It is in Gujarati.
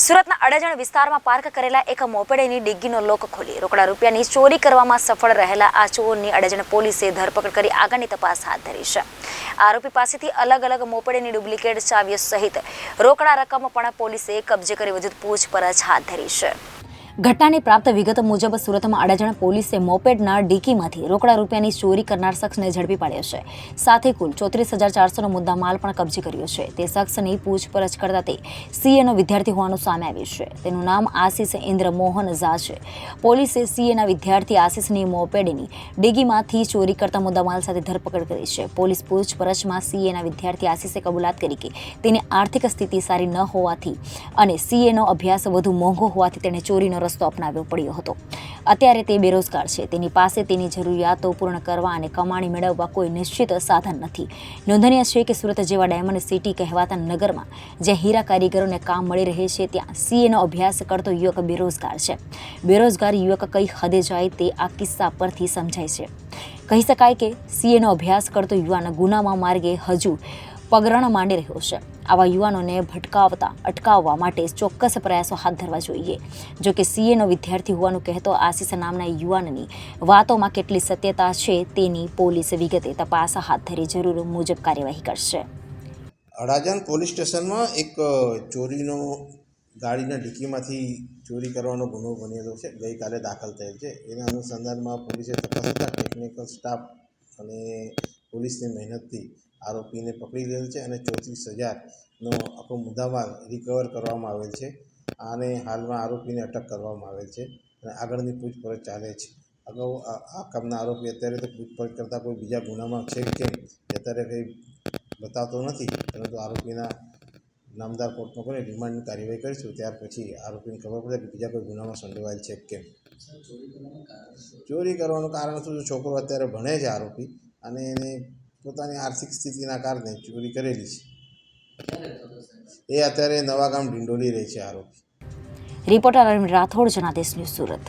સુરતના અડાજણ વિસ્તારમાં પાર્ક કરેલા એક મોપેડની ડિગ્ગીનો લોક ખોલી રોકડા રૂપિયાની ચોરી કરવામાં સફળ રહેલા આ ચોરની અડાજણ પોલીસે ધરપકડ કરી આગળની તપાસ હાથ ધરી છે. આરોપી પાસેથી અલગ અલગ મોપેડની ડુપ્લિકેટ ચાવીઓ સહિત રોકડા રકમ પણ પોલીસે કબજે કરી વધુ પૂછપરછ હાથ ધરી છે. ઘટનાની પ્રાપ્ત વિગત મુજબ સુરતમાં અડાજણ પોલીસે મોપેડના ડિક્કીમાંથી રોકડા રૂપિયાની ચોરી કરનાર શખ્સને ઝડપી પાડ્યો છે. સાથે કુલ 34,400નો મુદ્દા માલ પણ કબજે કર્યો છે. તે શખ્સની પૂછપરછ કરતા તે સીએનો વિદ્યાર્થી હોવાનું સામે આવ્યું છે. તેનું નામ આશિષ ઇન્દ્ર મોહન ઝા છે. પોલીસે સીએના વિદ્યાર્થી આશિષની મોપેડની ડિગ્ગીમાંથી ચોરી કરતા મુદ્દા માલ સાથે ધરપકડ કરી છે. પોલીસ પૂછપરછમાં સીએના વિદ્યાર્થી આશિષે કબૂલાત કરી કે તેની આર્થિક સ્થિતિ સારી ન હોવાથી અને સીએનો અભ્યાસ વધુ મોંઘો હોવાથી તેણે ચોરીનો રસ્તો અપનાવવો પડ્યો હતો. અત્યારે તે બેરોજગાર છે. તેની પાસે તેની જરૂરિયાતો પૂર્ણ કરવા અને કમાણી મેળવવા કોઈ નિશ્ચિત સાધન નથી. નોંધનીય છે કે સુરત જેવા ડાયમંડ સિટી કહેવાતા નગરમાં જ્યાં હીરા કારીગરોને કામ મળી રહે છે ત્યાં સીએનો અભ્યાસ કરતો યુવક બેરોજગાર છે. બેરોજગાર યુવક કઈ હદે જાય તે આ કિસ્સા પરથી સમજાય છે. કહી શકાય કે સીએનો અભ્યાસ કરતો યુવાન ગુનામાં માર્ગે હજુ પગરણ માંડી રહ્યો છે. આવા યુવાનોને અટકાવવા માટે ચોક્કસ પ્રયાસો હાથ ધરવા જોઈએ. જો કે સીએનો વિદ્યાર્થી હોવાનું કહેતો આશિષ નામના યુવાનની વાતોમાં કેટલી સત્યતા છે તેની પોલીસ વિગતે તપાસ હાથ ધરી જરૂર મુજબ કાર્યવાહી કરશે. અડાજણ પોલીસ સ્ટેશનમાં એક ચોરીનો ગાડીના ડિક્કીમાંથી ચોરી કરવાનો ગુનો બનેલો છે. ગઈકાલે દાખલ થયેલ છે. એના અનુસંધાનમાં પોલીસે તપાસ કરતા ટેકનિકલ સ્ટાફ અને પોલીસની મહેનતથી આરોપીને પકડી લેલ છે અને 34,000નો આખો મુદ્દામાલ રિકવર કરવામાં આવેલ છે. અને હાલમાં આરોપીને અટક કરવામાં આવેલ છે અને આગળની પૂછપરછ ચાલે છે. અગાઉ આ કામના આરોપી અત્યારે તો પૂછપરછ કરતાં કોઈ બીજા ગુનામાં છે કે કેમ અત્યારે કંઈ બતાવતો નથી, પરંતુ આરોપીના નામદાર કોર્ટમાં કોઈ રિમાન્ડની કાર્યવાહી કરીશું. ત્યાર પછી આરોપીને ખબર પડે કે બીજા કોઈ ગુનામાં સંડોવાયેલ છે કેમ. ચોરી કરવાનું કારણ શું? છોકરો અત્યારે ભણે છે આરોપી, અને એને પોતાની આર્થિક સ્થિતિના કારણે ચોરી કરેલી છે. એ અત્યારે નવાગામ ડિંડોલી રહે છે આરોપી. Reporter Arvind Rathod, Janadesh news, Surat.